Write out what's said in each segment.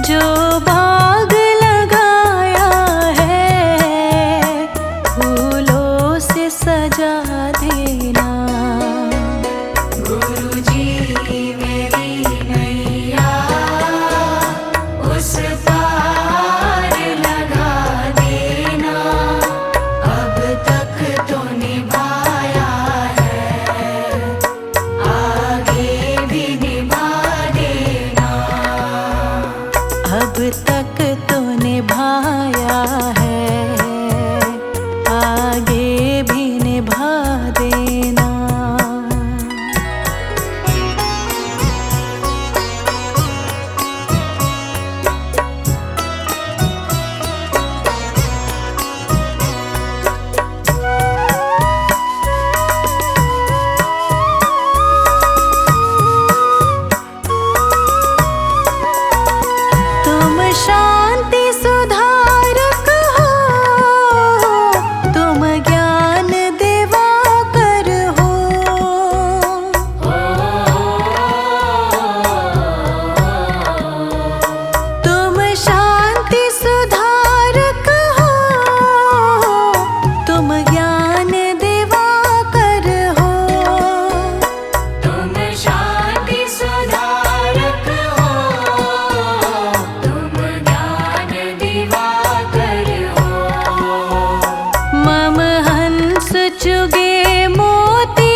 जो बाग लगाया है फूलों से सजा देना। गुरुजी मेरी नैया उस पार लगा देना। अब तक तो निभाया है, आगे भी निभा देना। अब तक तो निभाया है, आगे भी निभा देना। तुम शांति सुधारक हो, तुम ज्ञान दिवाकर हो। तुम शांति सुधारक हो, तुम ज्ञान दिवाकर हो। तुम शांति सुधारक हो, तुम ज्ञान दिवाकर हो। मम हंस चुगे मोती,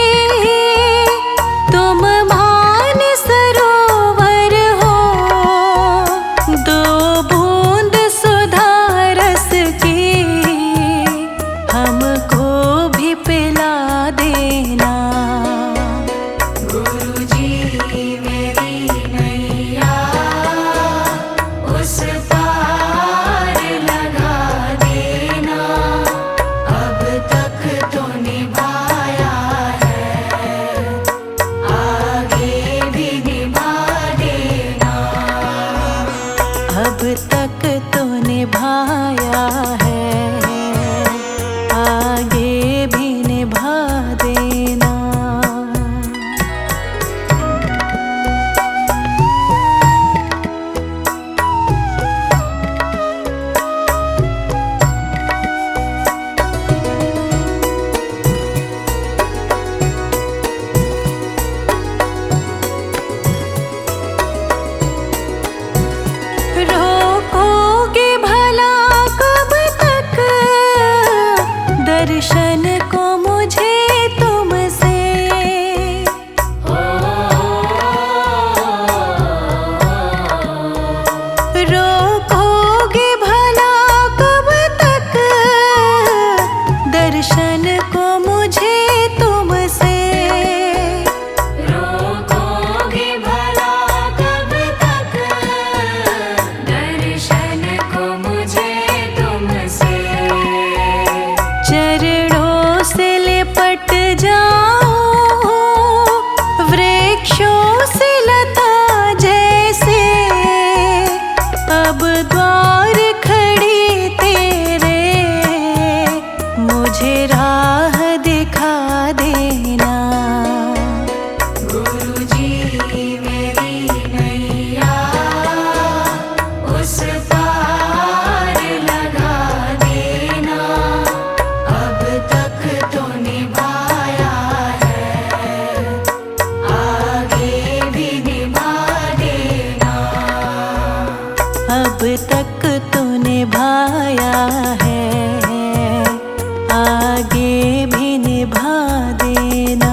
तुम मान सरोवर हो। दो बूंद सुधा रस की हमको भी पिला देना। गुरुजी मेरी नैया उस पार लगा देना। अब तक तो निभाया है, आगे भी निभा देना। अब तक तो निभाया है, आगे भी निभा देना। रोकोगे भला कब तक दर्शन को मुझे तुमसे। रोकोगे भला कब तक दर्शन को मुझे तुमसे। रोकोगे भला कब तक दर्शन को मुझे तुमसे। चरणों से लिपट जाऊं वृक्षों से लता जैसे। अब द्वार खड़ी तेरे मुझे राह दिखा देना। गुरुजी मेरी नैया उस पार लगा देना। अब तक तो निभाया है, आगे भी निभा देना। अब तक तो निभाया है, आगे भी निभा देना।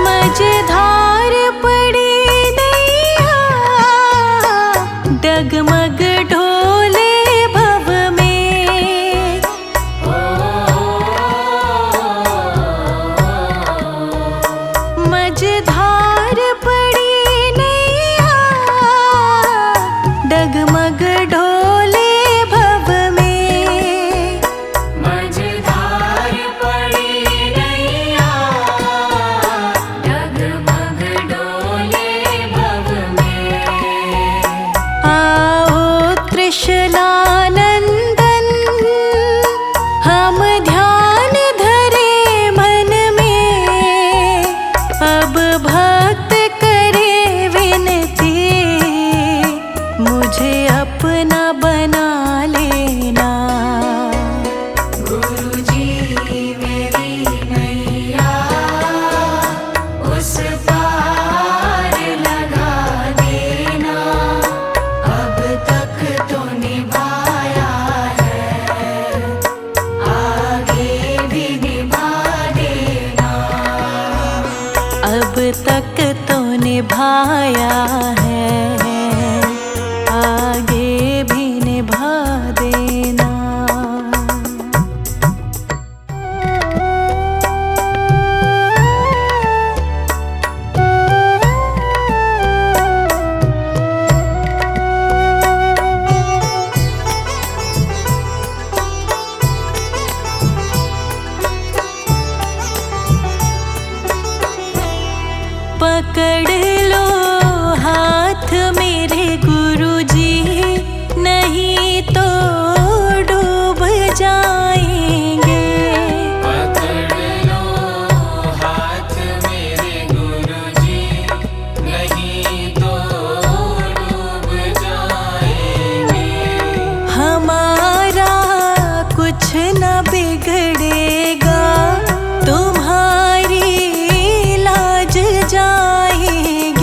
मझधार पड़ी नैया डगमगाती अब तक तो निभाया है, आगे भी निभा देना। पकड़ लो हाथ मेरे गुरुजी, नहीं तो डूब जाएंगे। पकड़ लो हाथ मेरे गुरुजी, नहीं तो डूब जाएंगे। हमारा कुछ न बिगड़ेगा, तुम्हारी लाज जाएगी।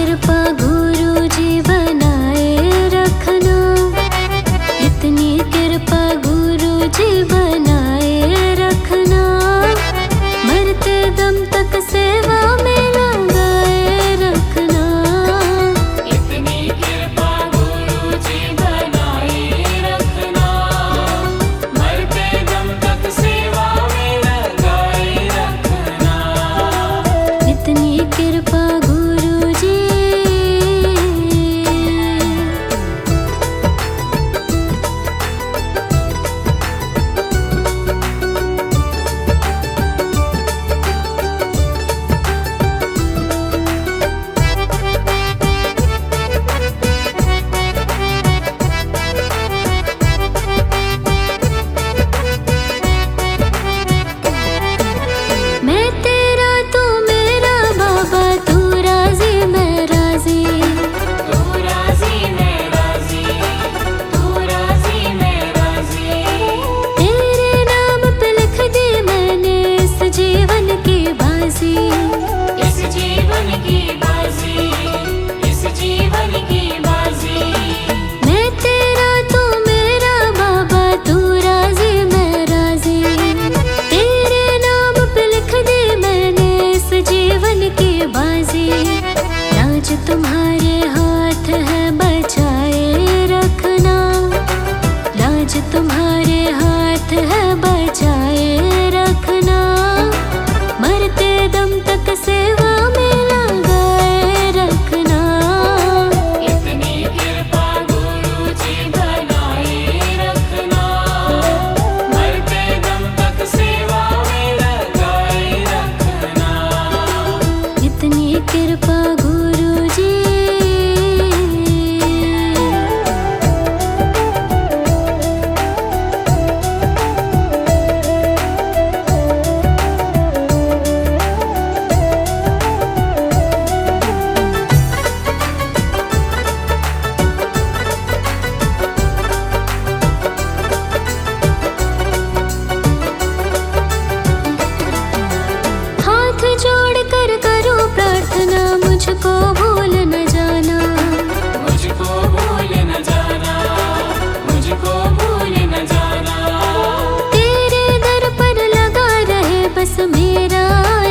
कृपा गुरु जी बनाए रखना, इतनी कृपा गुरु जी बनाए रखना, मरते दम तक सेवा में लगाए रखना। इतनी कृपा गुरु जी बनाए रखना, मरते दम तक सेवा में लगाए रखना। इतनी कृपा गुरु जी। मैं तेरा तू मेरा बाबा, तू राजी मैं राजी, तू राजी मैं राजी, तू राजी मैं राजी। तेरे नाम पे लिख दी मैंने इस जीवन की बाजी, इस जीवन की बाजी, इस जीवन की बाजी। मैं तेरा तू मेरा बाबा, तू राजी मैं राजी, तेरे नाम पे लिख दी मैंने इस जीवन की बाजी। लाज तुम्हारे हाथ है बचाए रखना, लाज तुम्हारे हाथ है बचाए रखना, मरते दम तक सेवा में लगाए रखना। इतनी कृपा गुरु जी बनाए रखना, मरते दम तक सेवा में लगाए रखना। इतनी कृपा गुरु जी। हाथ जोड़ कर करो प्रार्थना, मुझको भूल न जाना, मुझको भूल न जाना, मुझको भूल न जाना। तेरे दर पर लगा रहे बस मेरा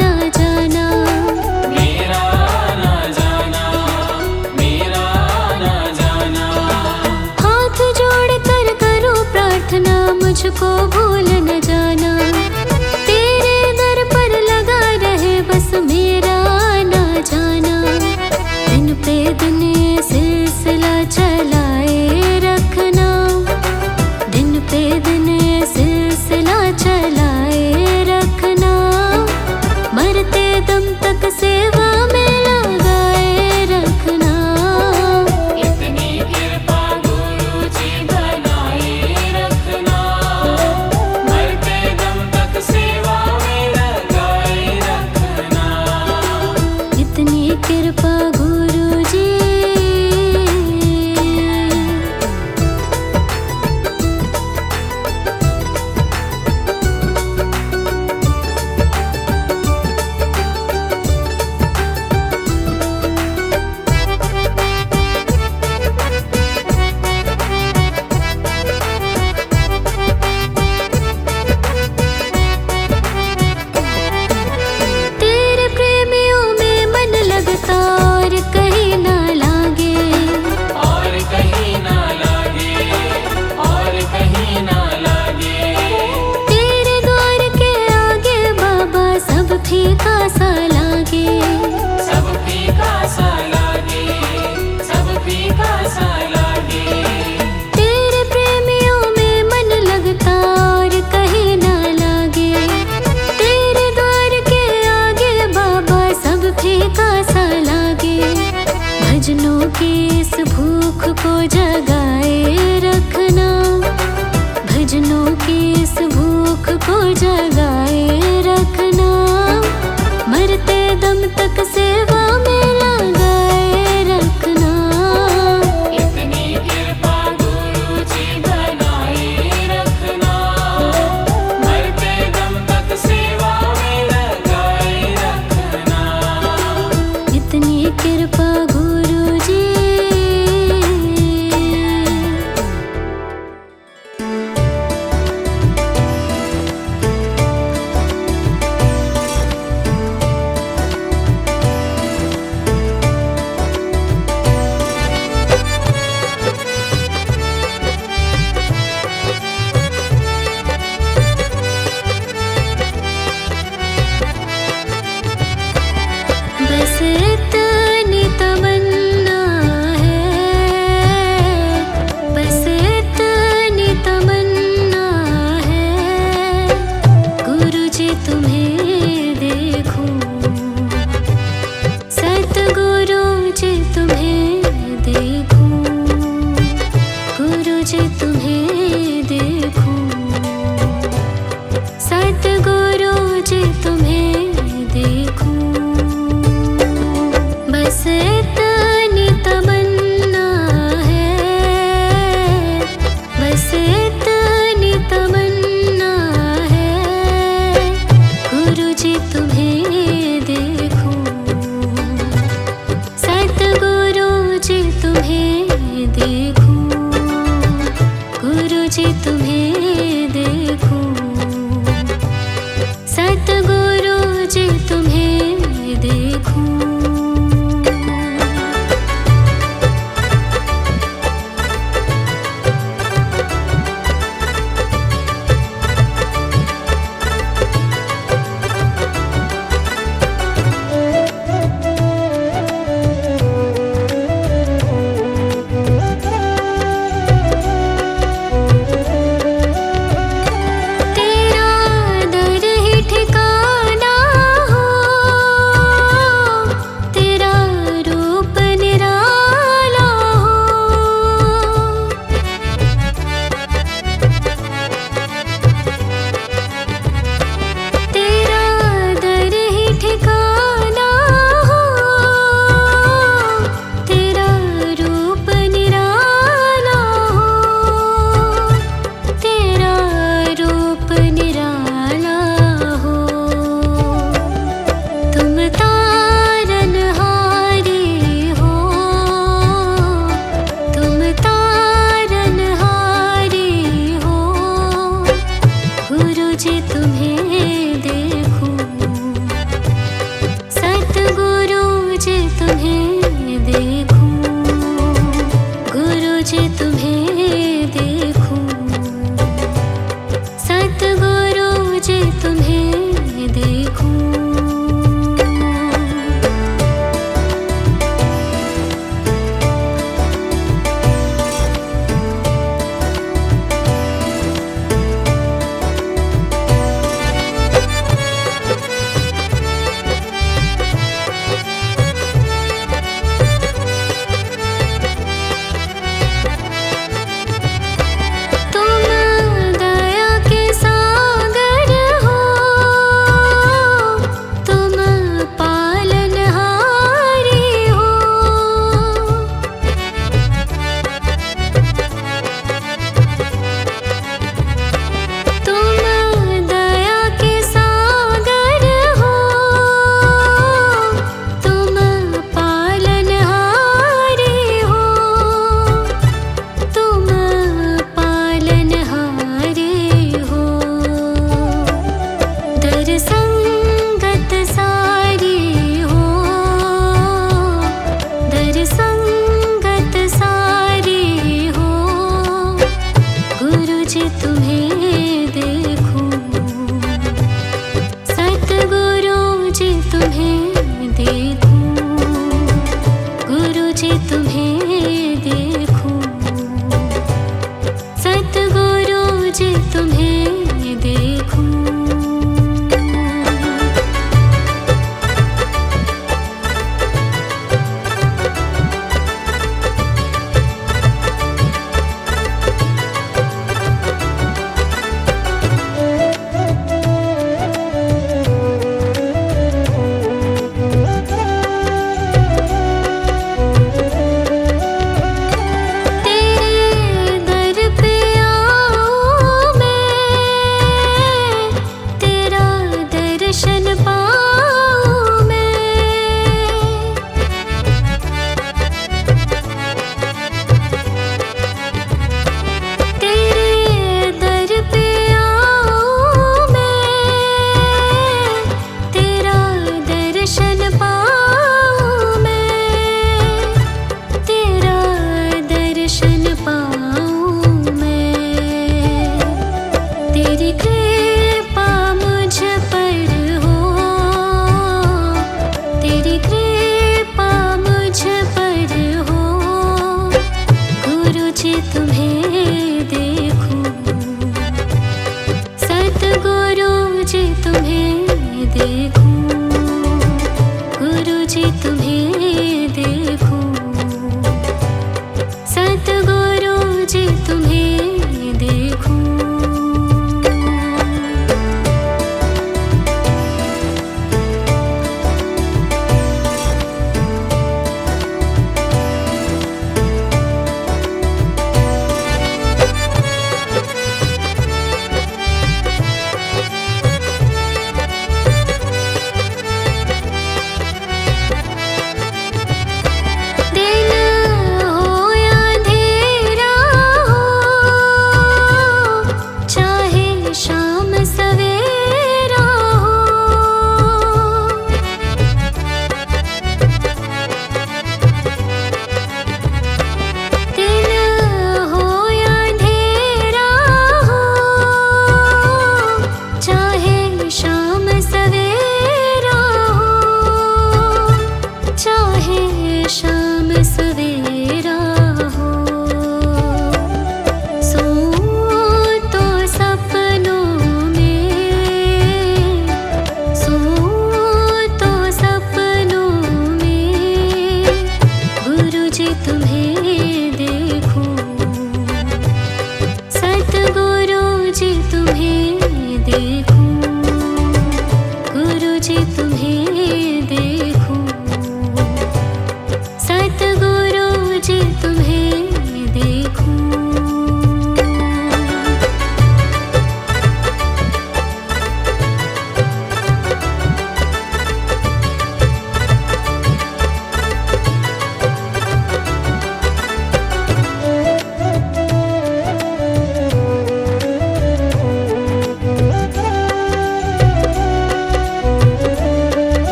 ना जाना, मेरा ना जाना, मेरा ना जाना। हाथ जोड़ कर करो प्रार्थना, मुझको भूल न जाना, तेरे दर पर लगा रहे बस मेरा ना जाना। दिन पे दिन ये सिलसिला चलाए रखना, दिन पे दिन ये सिलसिला चलाए रखना, मरते दम तक सेवा में लगाए रखना। इतनी कृपा गुरु जी बनाए रखना, मरते दम तक सेवा में लगाए रखना। इतनी कृपा गुरु जी। तेरे प्रेमियों में मन लगता और इतनी कृपा गुरु जी। बस इतनी तमन्ना है, बस इतनी तमन्ना है, गुरु जी तुम्हें देखूं, सतगुरु जी तुम्हें देखूं, गुरु जी तुम्हें देखूं, सतगुरु जी तुम्हें देखूं। बस इतनी तमन्ना है, बस इतनी तमन्ना है, गुरु जी तुम्हें देखूं, सतगुरु जी तुम्हें देखूं, गुरु जी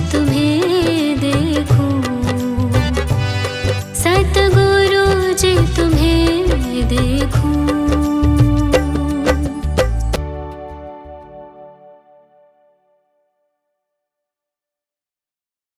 तुम्हें देखूं, सतगुरु जी तुम्हें देखूं। देखो